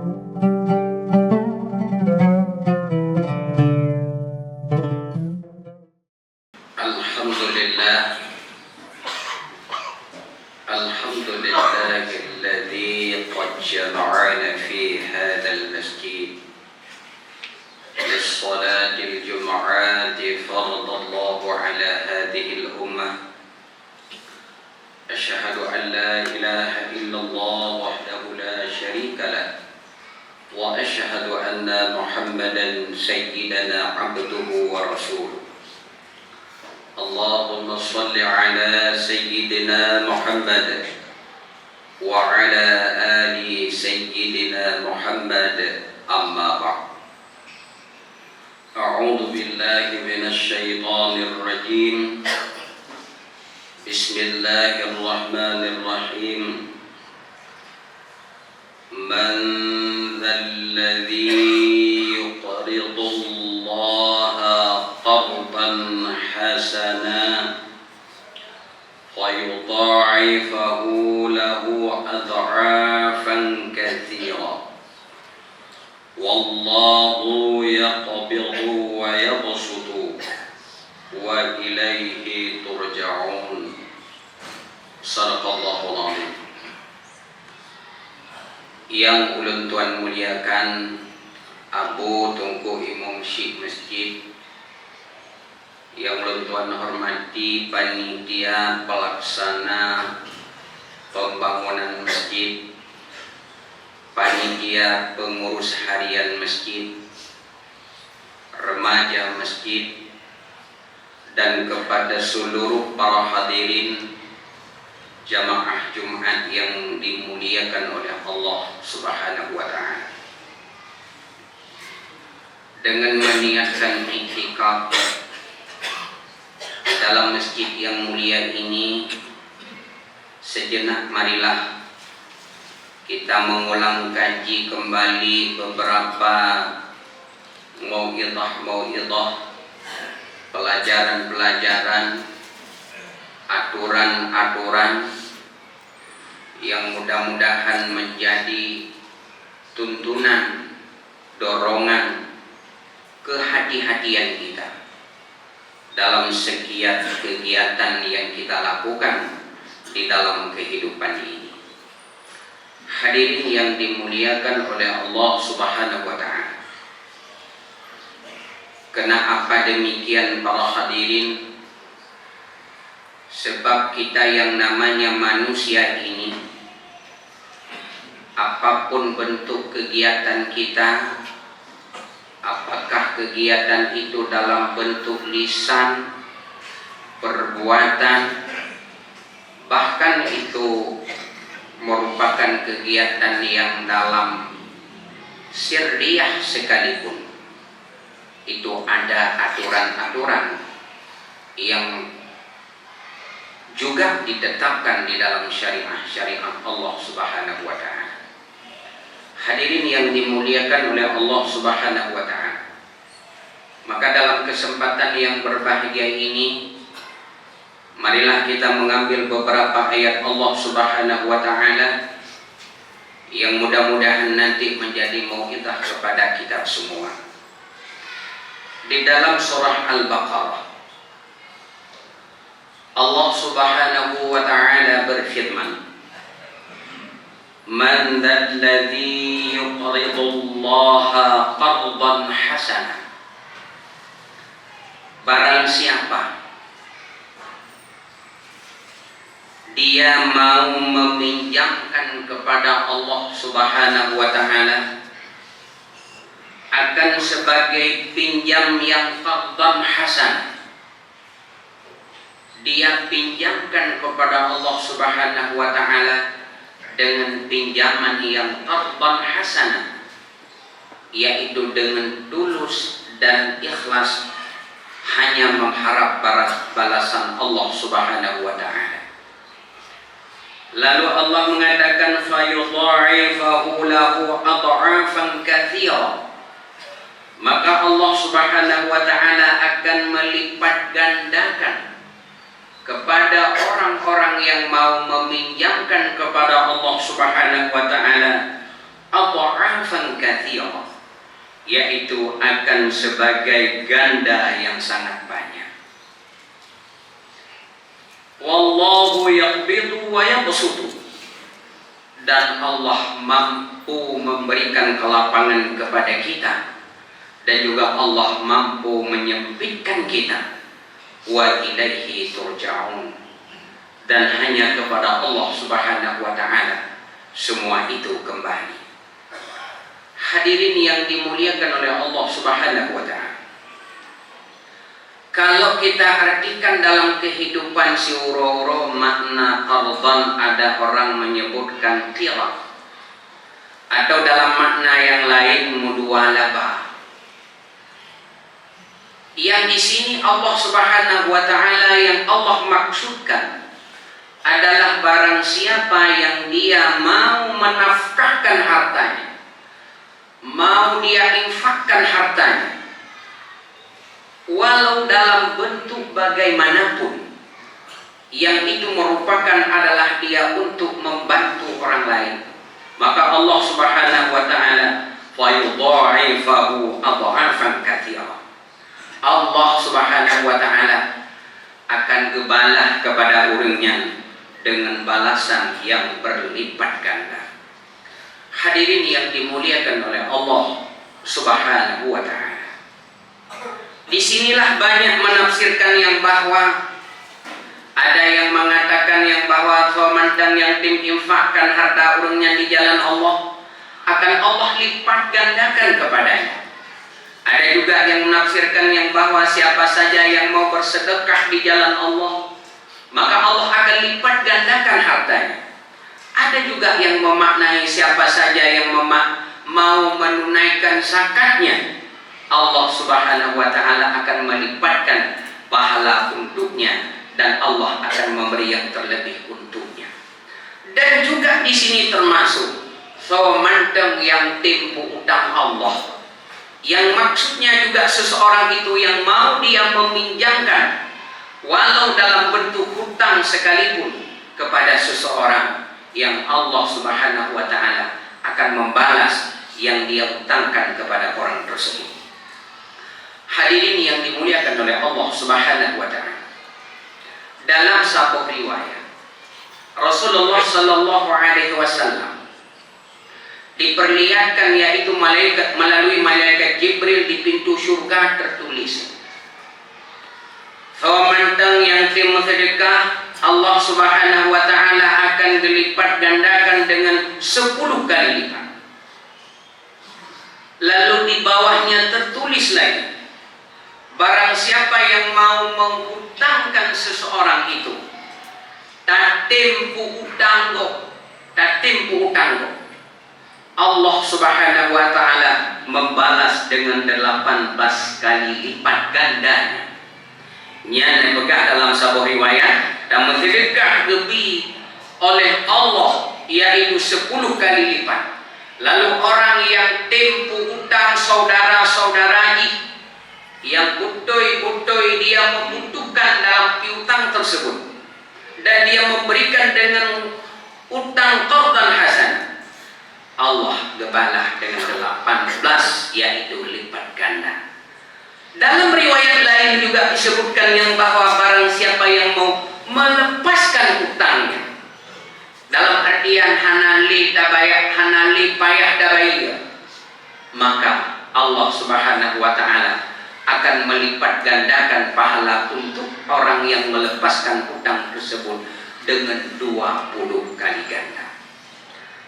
Alhamdulillahilladzi qad jama'ana fi hadzal masjid lis-salatil jumu'ati faradallahu ala hadhihi al-ummah. Asyhadu an la ilaha illallah wahdahu la syarika lah wa asyhadu anna Muhammadan sayyidana 'abduhu wa rasuluh. Allahumma shalli ala sayyidina Muhammad wa ala ali sayyidina Muhammad, amma ba'd. A'udzu billahi minasy syaithanir rajim. Bismillahirrahmanirrahim. Man dzalladzi yuqridu Allaha qardan hasana fayudha'ifahu lahu adha'afan katsira. Wallahu yaqbidu wa yabsutu wa ilaihi turja'un. Shadaqallahul azim. Yang ulun tuan muliakan Abu Tungku Imam Syekh Masjid, yang ulun tuan hormati panitia pelaksana pembangunan masjid, panitia pengurus harian masjid, remaja masjid, dan kepada seluruh para hadirin jamaah Jumat yang dimuliakan oleh Allah Subhanahu wa ta'ala. Dengan meniatkan i'tikaf dalam masjid yang mulia ini, sejenak marilah kita mengulang kaji kembali beberapa mau'idhah, pelajaran-pelajaran, aturan-aturan yang mudah-mudahan menjadi tuntunan, dorongan, kehati-hatian kita dalam setiap kegiatan yang kita lakukan di dalam kehidupan ini. Hadirin yang dimuliakan oleh Allah Subhanahu wa ta'ala, kenapa demikian para hadirin? Sebab kita yang namanya manusia ini, apapun bentuk kegiatan kita, apakah kegiatan itu dalam bentuk lisan, perbuatan, bahkan itu merupakan kegiatan yang dalam sirriyah sekalipun, itu ada aturan-aturan yang juga ditetapkan di dalam syariat Allah Subhanahu wa ta'ala. Hadirin yang dimuliakan oleh Allah Subhanahu wa ta'ala, maka dalam kesempatan yang berbahagia ini, marilah kita mengambil beberapa ayat Allah Subhanahu wa ta'ala yang mudah-mudahan nanti menjadi mau'izah kepada kita semua. Di dalam surah Al-Baqarah, Allah Subhanahu wa ta'ala berfirman, Man dzalladzi yuqridu Allaha qardan hasana. Barang siapa dia mau meminjamkan kepada Allah Subhanahu wa ta'ala akan sebagai pinjam yang qardan hasan, dia pinjamkan kepada Allah Subhanahu wa ta'ala dengan pinjaman yang qardan hasanah, yaitu dengan tulus dan ikhlas, hanya mengharap balasan Allah Subhanahu wa ta'ala. Lalu Allah mengatakan fayudha'ifahu lahu adha'afan katsira, maka Allah Subhanahu wa ta'ala akan melipat gandakan kepada orang-orang yang mau meminjamkan kepada Allah Subhanahu wa ta'ala adha'afan adha'afan katsira, yaitu akan sebagai ganda yang sangat banyak. Wallahu yaqbidu wa yabsutu, dan Allah mampu memberikan kelapangan kepada kita, dan juga Allah mampu menyempitkan kita. Wa ilaihi turja'un, dan hanya kepada Allah Subhanahu wa ta'ala semua itu kembali. Hadirin yang dimuliakan oleh Allah Subhanahu wa ta'ala, kalau kita artikan dalam kehidupan si uro-uro makna qardan, ada orang menyebutkan qira, atau dalam makna yang lain mudwalabah. Yang di sini Allah Subhanahu wa ta'ala yang Allah maksudkan adalah barang siapa yang dia mau menafkahkan hartanya, mau dia infakkan hartanya, walau dalam bentuk bagaimanapun, yang itu merupakan adalah dia untuk membantu orang lain, maka Allah Subhanahu wa ta'ala fayudha'ifahu adha'afan katsira. Allah Subhanahu wa ta'ala akan gebalah kepada orangnya dengan balasan yang berlipat ganda. Hadirin yang dimuliakan oleh Allah Subhanahu wa ta'ala, disinilah banyak menafsirkan yang bahwa ada yang mengatakan yang bahwa semandang yang tim infakkan harta urungnya di jalan Allah akan Allah lipat gandakan kepadanya. Ada juga yang menafsirkan yang bahwa siapa saja yang mau bersedekah di jalan Allah maka Allah akan lipat gandakan hartanya. Ada juga yang memaknai siapa saja yang mau menunaikan zakatnya, Allah Subhanahu wa ta'ala akan melipatkan pahala untuknya dan Allah akan memberi yang terlebih untuknya. Dan juga di sini termasuk somanteng yang tempo utang Allah, yang maksudnya juga seseorang itu yang mau dia meminjamkan walau dalam bentuk hutang sekalipun kepada seseorang, yang Allah Subhanahu wa ta'ala akan membalas yang dia hutangkan kepada orang tersebut. Hadirin yang dimuliakan oleh Allah Subhanahu wa ta'ala, dalam sebuah riwayat Rasulullah sallallahu alaihi wasallam diperlihatkan yaitu malaikat melalui malaikat Jibril di pintu surga tertulis, "Famantang yang tim sedekah Allah Subhanahu wa ta'ala akan dilipat gandakan dengan 10 kali lipat." Lalu di bawahnya tertulis lagi, barang siapa yang mau menghutangkan seseorang itu, tatempu utanggo, Allah Subhanahu wa ta'ala membalas dengan 18 kali lipat gandanya. Nya begah dalam sebuah riwayat dan mensedekah lebih oleh Allah yaitu 10 kali lipat. Lalu orang yang tempu utang saudara-saudaranya yang utoi dia membutuhkan dalam piutang tersebut dan dia memberikan dengan utang qardan hasan, Allah gebalah dengan 18 yaitu lipat ganda. Dalam riwayat lain juga disebutkan yang bahwa barang siapa yang mau melepaskan utangnya, dalam artian hanali payah dabaya, maka Allah Subhanahu wa ta'ala akan melipat gandakan pahala untuk orang yang melepaskan utang tersebut dengan 20 kali ganda.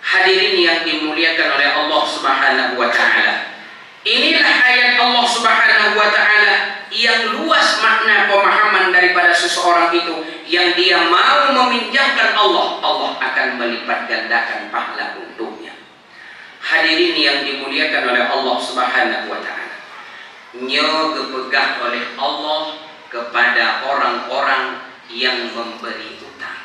Hadirin yang dimuliakan oleh Allah Subhanahu wa ta'ala, inilah ayat Allah Subhanahu wa ta'ala yang luas makna pemahaman daripada seseorang itu yang dia mau meminjamkan Allah, Allah akan melipat gandakan pahala untuknya. Hadirin yang dimuliakan oleh Allah Subhanahu wa ta'ala, nyogepegah oleh Allah kepada orang-orang yang memberi utang.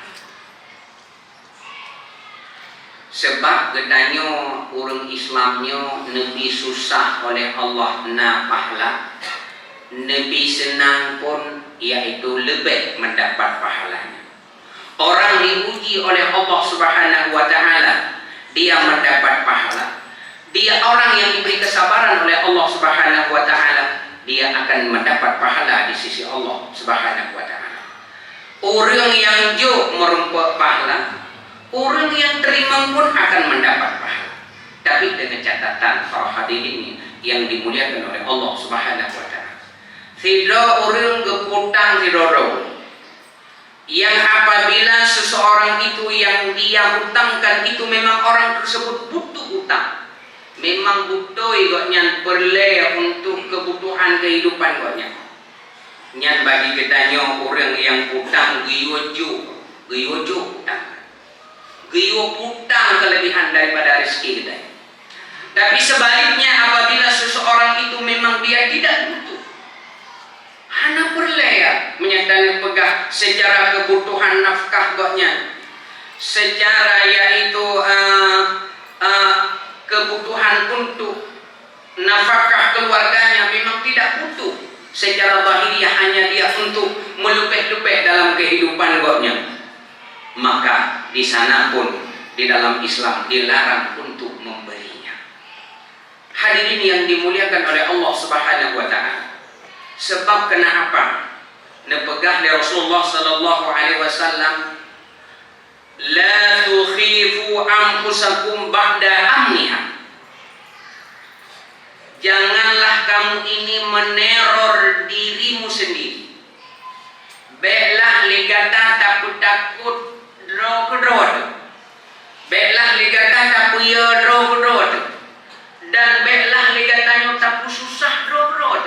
Sebab gedanya orang Islamnya lebih susah oleh Allah na pahala, lebih senang pun yaitu lebih mendapat pahalanya. Orang diuji oleh Allah Subhanahu wa ta'ala dia mendapat pahala, Dia orang yang diberi kesabaran oleh Allah Subhanahu wa taala, dia akan mendapat pahala di sisi Allah Subhanahu wa taala. Orang yang jo merumput pahala, orang yang terima pun akan mendapat pahala. Tapi dengan catatan para hadirin yang dimuliakan oleh Allah Subhanahu wa taala. Tidak orang keputang tidak. Yang apabila seseorang itu yang dia hutangkan itu memang orang tersebut butuh hutang, memang butuh igotnya perle untuk kebutuhan kehidupan igotnya. Nyan bagi kitanya orang yang hutang giyojo hutang, giyo hutang kelebihan daripada rezeki kita. Tapi sebaliknya apabila seseorang itu memang dia tidak butuh, hana perle ya menyatakan pegah secara kebutuhan nafkah gotnya, secara yaitu kebutuhan untuk nafkah keluarganya memang tidak butuh. Secara zahiriyah hanya dia untuk melupeh-lupeh dalam kehidupan gotnya. Maka di sana pun di dalam Islam dilarang untuk memberinya. Hadirin yang dimuliakan oleh Allah Subhanahu wa taala. Sebab kenapa? Nepegah dari Rasulullah sallallahu alaihi wasallam, la tukhifu anfusakum ba'da amniha. Janganlah kamu ini meneror dirimu sendiri. Baiklah ligata takut-takut drog. Baiklah ligata tapuya drog. Dan baiklah ligatanya tapu susah drog.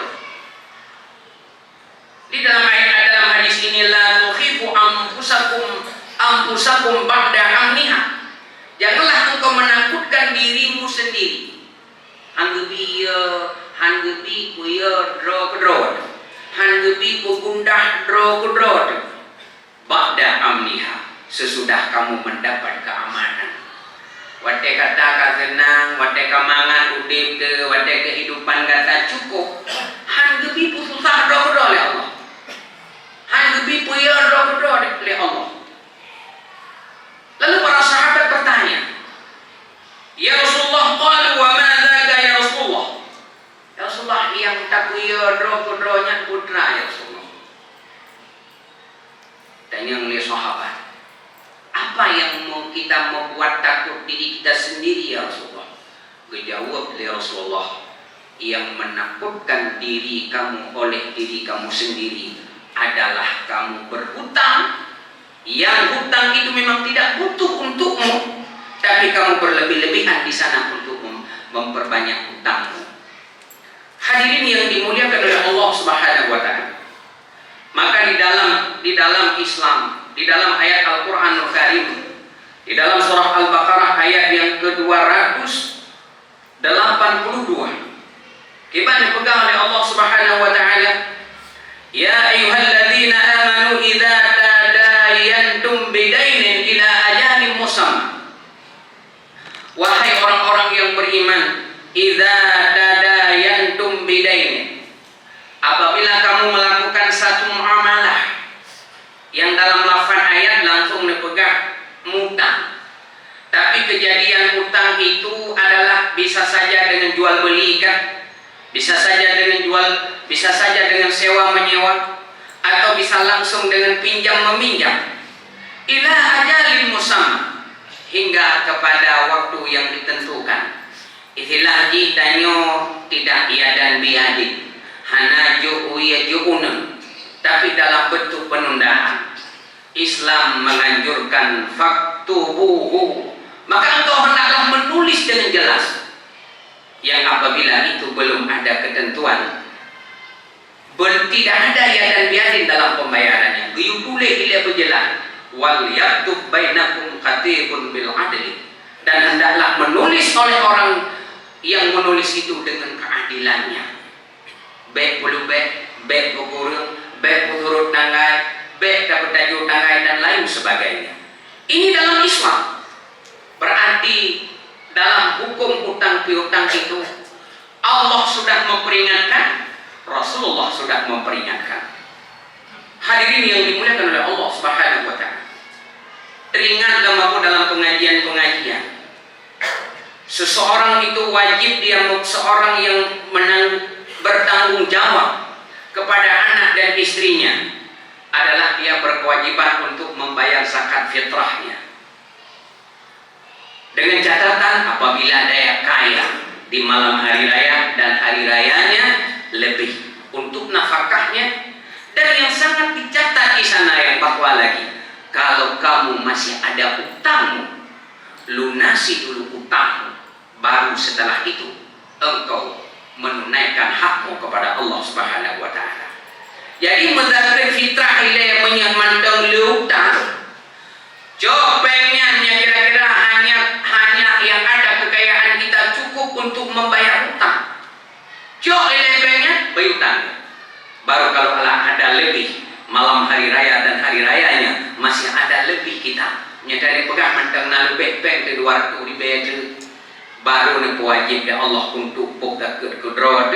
Di dalam hadis ini la tukhifu anfusakum ba'da amniha. Janganlah engkau menakutkan dirimu sendiri. Hanggebi kuya drog. Hanggebi kugundah drog. Ba'da amniha, sesudah kamu mendapat keamanan. Wate kata kasenang, wate kamangan udip ke, wate kehidupan kata cukup. Hanggebi susah drog oleh Allah. Hanggebi kuya drog oleh Allah. Lalu para sahabat bertanya, ya Rasulullah, qalu wa ma dzaka ya Rasulullah? Ya Rasulullah, yang takuya drog-drognya putra ya Rasulullah. Tanya oleh sahabat, apa yang kita membuat takut diri kita sendiri ya Rasulullah? Dijawab oleh Rasulullah, yang menakutkan diri kamu oleh diri kamu sendiri adalah kamu berhutang. Yang hutang itu memang tidak butuh untukmu, tapi kamu berlebih-lebihan di sana untuk memperbanyak hutangmu. Hadirin yang dimuliakan oleh Allah Subhanahu wa taala. Maka di dalam Islam, di dalam ayat Al-Qur'anul Karim, di dalam surah Al-Baqarah ayat yang ke-282, kita dipegang oleh Allah Subhanahu wa taala, ya ayyuhalladzina amanu idza tadayantum bidainin ila ajalin musamma. Wahai orang-orang yang beriman, idza tadayantum bidainin, apabila kamu melakukan satu muamalah yang dalam lafaz ayat langsung dipegang mutang, tapi kejadian utang itu adalah bisa saja dengan jual beli kan, bisa saja dengan sewa menyewa, atau bisa langsung dengan pinjam meminjam. Ila ajalin musamma, hingga kepada waktu yang ditentukan. Istilah jitanyo tidak iadan biadin, hana ju'u ya ju'una, tapi dalam bentuk penundaan. Islam menganjurkan faktubuhu, maka engkau hendaklah menulis dengan jelas. Yang apabila itu belum ada ketentuan, tidak ada ya dan biadin dalam pembayarannya, boleh dilihat berjelas. Wal yaktub bainakum katibun bil adli, dan hendaklah menulis oleh orang yang menulis itu dengan keadilannya. Baik puluh baik bukurung, baik bukurut tangai, baik dapat tajuk tangai dan lain sebagainya. Ini dalam Islam. Berarti dalam hukum utang piutang itu Allah sudah memperingatkan, Rasulullah sudah memperingatkan. Hadirin yang dimuliakan oleh Allah Subhanahu wa taala. Teringat dalam pengajian-pengajian Seseorang itu wajib dia seorang yang bertanggung jawab kepada anak dan istrinya adalah dia berkewajiban untuk membayar zakat fitrahnya. Dengan catatan apabila dia kaya di malam hari raya dan hari rayanya lebih untuk nafkahnya. Dan yang sangat dicatat di sana yang bahwa lagi, kalau kamu masih ada utangmu, lunasi dulu utangmu, baru setelah itu engkau menunaikan hakmu kepada Allah Subhanahu wa taala. Jadi mendapat fitrah ile menyamandang utang. Jo pengennya kira-kira hanya yang ada kekayaan kita cukup untuk membayar utang. Jo ile pengen berutang. Baru kalau ada lebih malam hari raya dan hari rayanya masih ada lebih kita nyadari pegah mantang na lebih peng di 200 ribu baru nak wajib ya Allah untuk pokok kedrod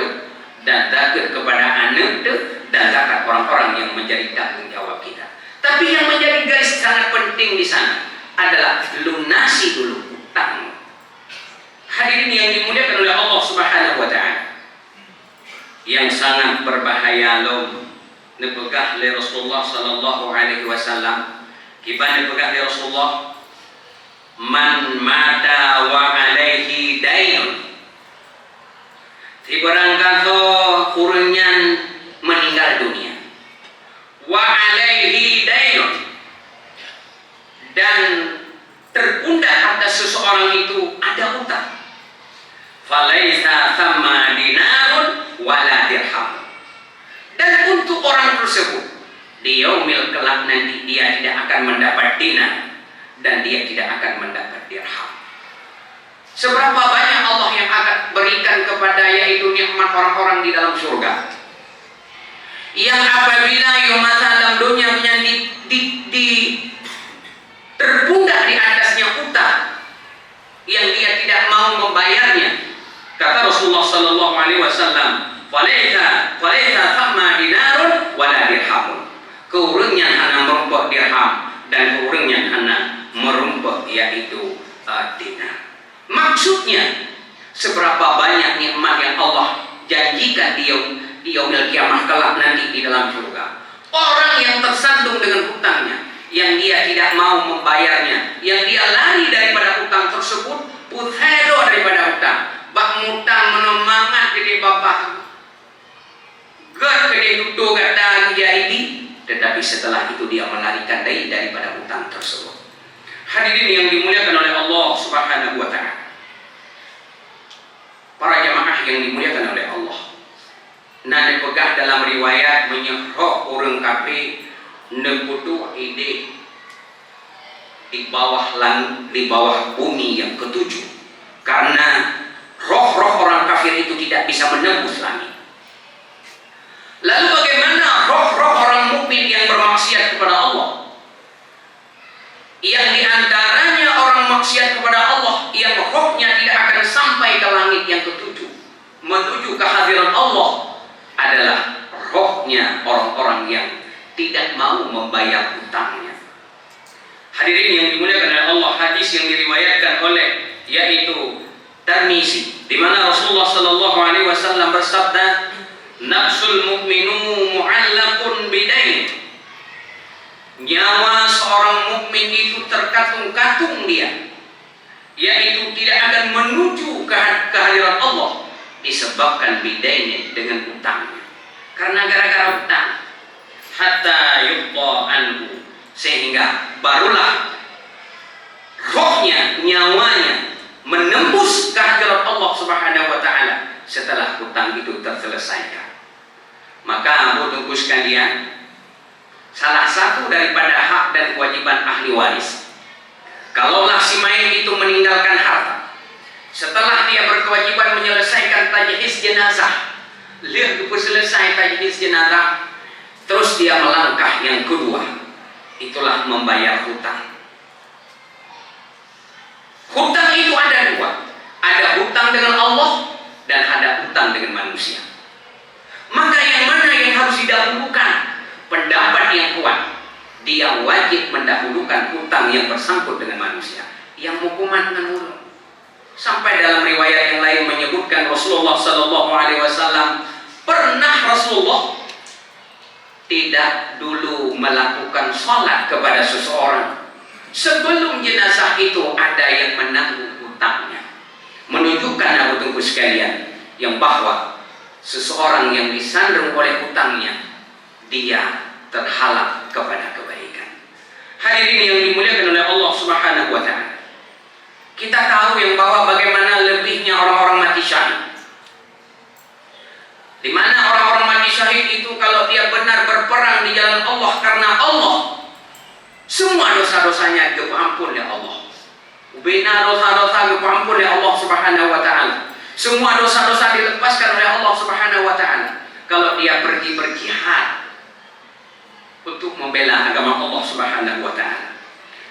dan zakat kepada anak dan zakat orang-orang yang menjadi tanggung jawab kita. Tapi yang menjadi garis sangat penting di sana adalah lunasi dulu utang. Hadirin yang dimuliakan oleh Allah Subhanahu wa taala. Yang sangat berbahaya loh nepegah oleh Rasulullah sallallahu alaihi wasallam. Kiban nepegah oleh Rasulullah, man mata wa alaihi dainun. Di barang kata kurunyan meninggal dunia. Wa alaihi dainun, dan terpundak atas seseorang itu ada utang. Falaisa thamma dinarun wala dirham. Dan untuk orang tersebut di yaumil kelak nanti dia tidak akan mendapat dinar dan dia tidak akan mendapat dirham. Seberapa banyak Allah yang akan berikan kepada yaitu nikmat orang-orang di dalam surga, yang apabila masa dalam dunia terpundak di atasnya utang yang dia tidak mau membayarnya. Kata Rasulullah sallallahu alaihi wasallam, "Falaita thamma dinarun wala dirhamun." Keurangnya hana merumpok dirham dan keurangnya hana merumpok yaitu dinar. Maksudnya seberapa banyak nikmat yang Allah janjikan di yaumil kiamah kelak nanti di dalam surga. Orang yang tersandung dengan hutangnya, yang dia tidak mau membayarnya, yang dia lari daripada hutang tersebut, puthedo daripada hutang, bak mutang menemangat jadi bapak gak kena duduk kata dia ini, tetapi setelah itu dia melarikan diri daripada hutang tersebut. Hadirin yang dimuliakan oleh Allah Subhanahu wa taala. Para jamaah yang dimuliakan oleh Allah. Nah, pegah dalam riwayat menyerok orang kafir nebutu ide di bawah langit, di bawah bumi yang ketujuh, karena roh-roh orang kafir itu tidak bisa menembus langit. Lalu bagaimana roh-roh orang mukmin yang bermaksiat kepada Allah? Yang diantaranya orang maksiat kepada Allah yang rohnya tidak akan sampai ke langit yang ketujuh menuju kehadiran Allah adalah rohnya orang-orang yang tidak mau membayar hutangnya. Hadirin yang dimuliakan oleh Allah, hadis yang diriwayatkan oleh yaitu Tirmizi, di mana Rasulullah sallallahu alaihi wasallam bersabda, "Nafsul mu'minu mu'allaqun bidain." Nyawa seorang mukmin itu terkatung-katung dia, yaitu tidak akan menuju kehadiran Allah disebabkan bidain dengan utangnya. Karena gara-gara utang, hatta yuqta anhu, sehingga barulah rohnya, nyawanya menembus kehadiran Allah Subhanahu wa taala setelah hutang itu terselesaikan. Maka Abu tunggu sekalian, salah satu daripada hak dan kewajiban ahli waris, kalaulah si mayit itu meninggalkan harta, setelah dia berkewajiban menyelesaikan tajhiz jenazah, lihat selesai tajhiz jenazah, terus dia melangkah yang kedua, itulah membayar hutang. Hutang itu ada dua, ada hutang dengan Allah dan ada hutang dengan manusia. Maka yang mana yang harus didahulukan? Pendapat yang kuat, dia wajib mendahulukan hutang yang bersangkut dengan manusia, yang hukuman dengan ulun. Sampai dalam riwayat yang lain menyebutkan Rasulullah Sallallahu Alaihi Wasallam pernah Rasulullah tidak dulu melakukan sholat kepada seseorang sebelum jenazah itu ada yang menanggung hutangnya. Menunjukkan Abu Tunggu sekalian yang bahwa seseorang yang disandung oleh hutangnya dia terhalang kepada kebaikan. Hadirin yang dimuliakan oleh Allah Subhanahu wa taala. Kita tahu yang bahwa bagaimana lebihnya orang-orang mati syahid. Di mana orang-orang mati syahid itu kalau dia benar berperang di jalan Allah karena Allah, semua dosa-dosanya diampun oleh Allah. Bina dosa-dosa diampun oleh Allah Subhanahu wa taala. Semua dosa-dosa dilepaskan oleh Allah Subhanahu wa taala. Kalau dia pergi berjihad untuk membela agama Allah Subhanahu wa taala.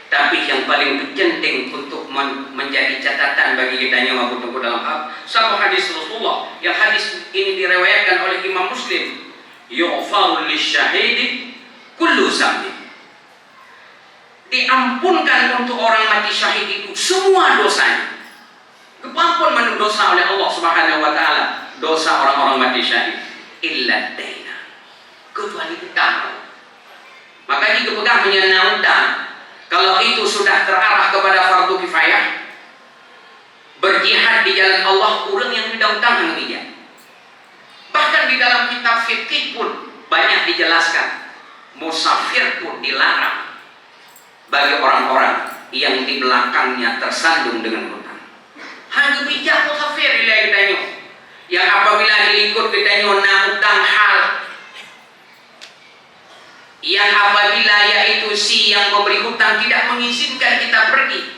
Tapi yang paling penting untuk menjadi catatan bagi kita yang mampu tunggu dalam satu hadis Rasulullah, yang hadis ini diriwayatkan oleh Imam Muslim, yughfaru lisyahidi kullu zambi. Diampunkan untuk orang mati syahid itu semua dosanya. Keampun dosa oleh Allah Subhanahu wa taala, dosa orang-orang mati syahid illa daina, kecuali hutang. Makanya kepegang menyana hutang. Kalau itu sudah terarah kepada fardu kifayah, berjihad di jalan Allah, orang yang tidak hutang dia. Bahkan di dalam kitab fikih pun banyak dijelaskan, musafir pun dilarang bagi orang-orang yang di belakangnya tersandung dengan hutang. Hanya bijak musafir bila kita nyo, yang apabila dilingkut kita nyo na hutang hal, yang apabila yaitu si yang memberi hutang tidak mengizinkan kita pergi,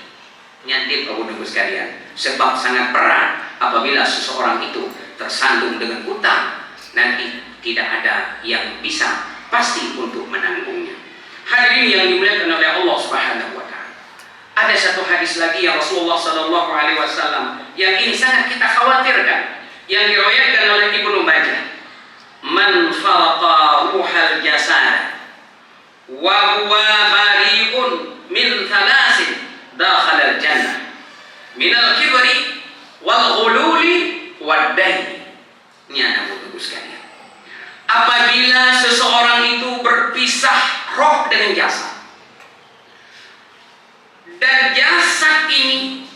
nyantip Abu Nunggu sekalian, sebab sangat berat apabila seseorang itu tersandung dengan hutang, nanti tidak ada yang bisa pasti untuk menanggungnya. Hadirin yang dimuliakan oleh Allah Subhanahu wa taala. Ada satu hadis lagi yang Rasulullah Sallallahu Alaihi Wasallam yang ini sangat kita khawatirkan, yang diriwayatkan oleh Ibnu Majah. Man faraqa ruhal jasad wa huwa bari'un min thalathin dakhala al-jannah min al-kibri wal ghululi wad dain. Ini anak buku sekalian. Apabila seseorang itu berpisah roh dengan jasad, dan jasad ini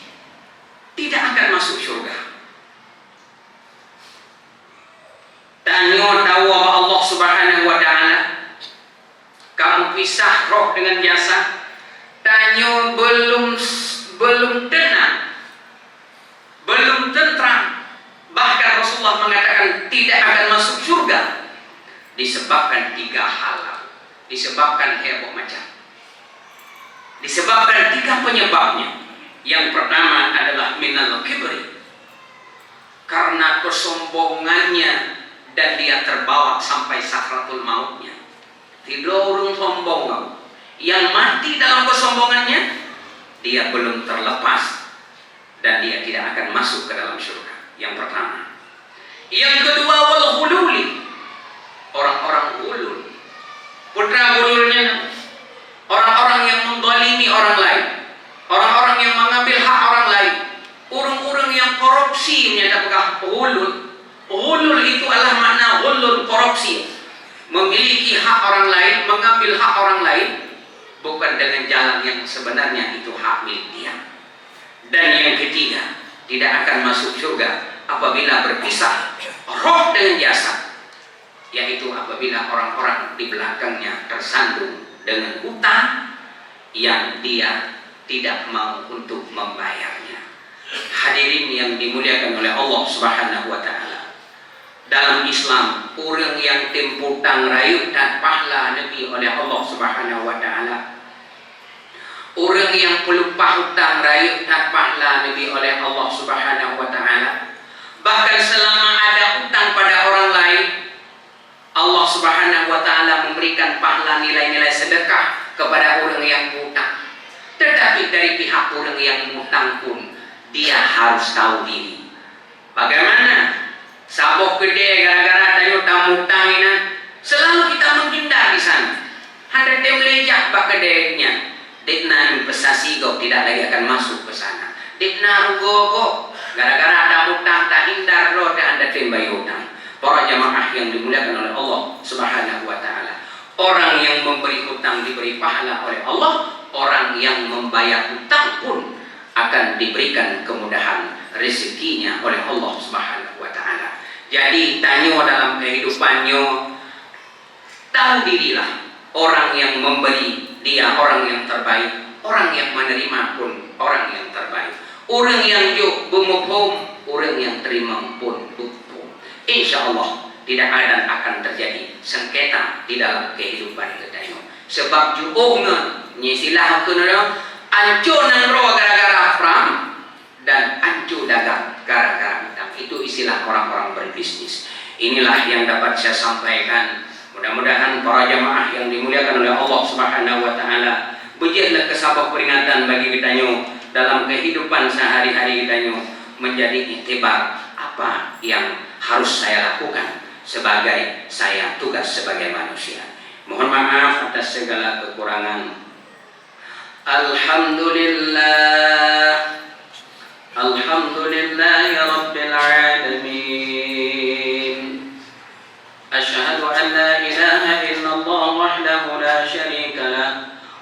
tidak akan masuk surga, tanyo tahu Allah Subhanahu wa taala, kamu pisah roh dengan jasad, tanyo belum tenang, belum tentram, bahkan Rasulullah mengatakan tidak akan masuk surga disebabkan 3 hal, disebabkan heboh macam, disebabkan 3 penyebabnya. Yang pertama adalah minal kibri, karena kesombongannya dan dia terbawa sampai sakratul mautnya. Tidak urung sombong, yang mati dalam kesombongannya dia belum terlepas dan dia tidak akan masuk ke dalam surga. Yang pertama. Yang kedua wal ghululi, orang-orang hulul. Putra hululnya orang-orang yang mendolimi orang lain, orang-orang yang mengambil hak orang lain, orang-orang yang korupsi menyatakan hulul. Hulul itu adalah makna hulul, korupsi, memiliki hak orang lain, mengambil hak orang lain bukan dengan jalan yang sebenarnya itu hak milik dia. Dan yang ketiga, tidak akan masuk surga apabila berpisah roh dengan jasad, yaitu apabila orang-orang di belakangnya tersandung dengan hutang yang dia tidak mau untuk membayarnya. Hadirin yang dimuliakan oleh Allah Subhanahu wa taala. Dalam Islam, orang yang temputang rayu dan pahala Nabi oleh Allah Subhanahu wa taala. Orang yang pelupa hutang rayu dan pahala Nabi oleh Allah Subhanahu wa taala. Bahkan selama ada hutang pada orang lain, Allah Subhanahu wa taala memberikan pahala nilai-nilai sedekah kepada orang yang hutang. Tetapi dari pihak orang yang hutang pun dia harus tahu diri. Bagaimana? Sabok gede gara-gara tayo tamu-hutang ini, selalu kita menghindar di sana. Ada temlejak bak gedenya. Ditna investasi kau tidak lagi akan masuk ke sana. Dipna rugogo gara-gara ada utang tak hindar lo tak anda timbai utang. Para jamaah yang dimuliakan oleh Allah Subhanahu wa taala. Orang yang memberi hutang diberi pahala oleh Allah, orang yang membayar hutang pun akan diberikan kemudahan rezekinya oleh Allah Subhanahu wa taala. Jadi tanyo dalam kehidupannya, tahu dirilah orang yang memberi dia orang yang terbaik, orang yang menerima pun orang yang terbaik. Orang yang juk bumuphum, orang yang terima pun bumuphum. Insyaallah tidak ada akan terjadi sengketa di dalam kehidupan kita ini. Sebab juungna nyisilah kenara ancu nang ro gara-gara perang dan ancu dagang gara-gara utang. Itu istilah orang-orang berbisnis. Inilah yang dapat saya sampaikan. Mudah-mudahan para jamaah yang dimuliakan oleh Allah Subhanahu wa taala bejihlah kesabak peringatan bagi kita dalam kehidupan sehari-hari kita menjadi iktibar apa yang harus saya lakukan sebagai saya tugas sebagai manusia. Mohon maaf atas segala kekurangan. Alhamdulillah, alhamdulillahi rabbil alamin. Asyhadu an la ilaha illallah wahdahu la syarika lah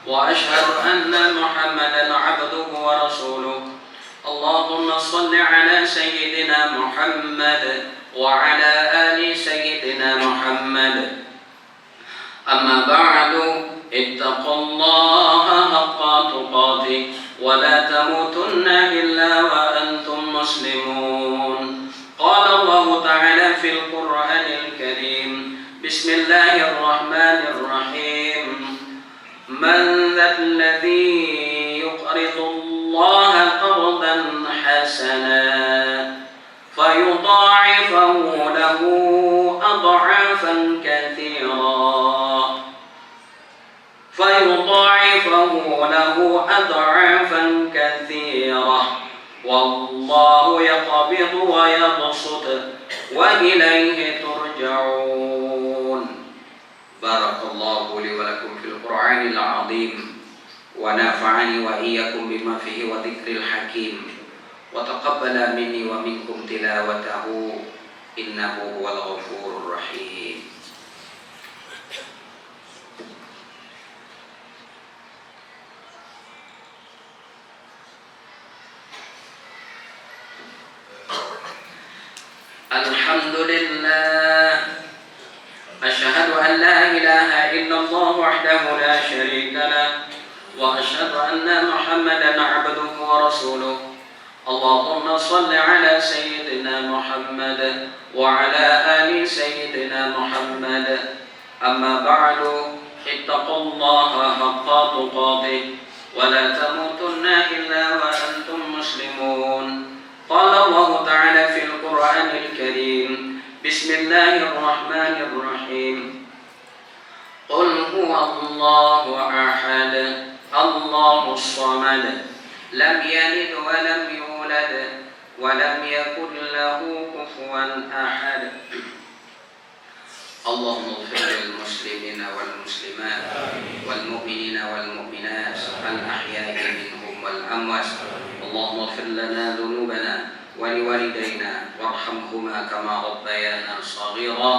wa asyhadu anna Muhammadan abduhu wa rasuluh. Allahumma shalli ala sayyidina Muhammad وعلى آل سيدنا محمد. أما بعد اتقوا الله حق تقاته ولا تموتن إلا وأنتم مسلمون. قال الله تعالى في القرآن الكريم بسم الله الرحمن الرحيم من ذا الذي يقرض الله قرضا حسنا فيضاعفه له أضعافا كثيرة والله يقبض ويبسط وإليه ترجعون. بارك الله لي ولكم في القرآن العظيم ونفعني وإياكم بما فيه وذكر الحكيم وتقبل مني ومنكم تلاوته إنه هو الغفور الرحيم. الحمد لله أشهد أن لا إله إلا الله وحده لا شريك له وأشهد أن محمدا عبده ورسوله. اللهم صل على سيدنا محمد وعلى آل سيدنا محمد. أما بعد اتقوا الله حق تقاته ولا تموتن إلا وأنتم مسلمون. قال الله تعالى في القرآن الكريم بسم الله الرحمن الرحيم قل هو الله أحد الله الصمد لم يلد ولم يولد ولم يكن له كفوا أحد. اللهم اغفر للمسلمين والمسلمات والمؤمنين والمؤمنات الأحياء منهم والأموات. اللهم اغفر لنا ذنوبنا ولوالدينا وارحمهما كما ربيانا صغيرا.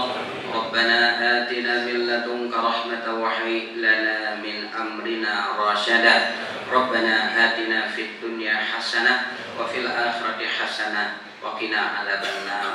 ربنا آتنا من لدنك رحمة وهيئ لنا من أمرنا رشدا. ربنا آتنا في الدنيا حسنة وفي الآخرة حسنة وقنا عذاب النار.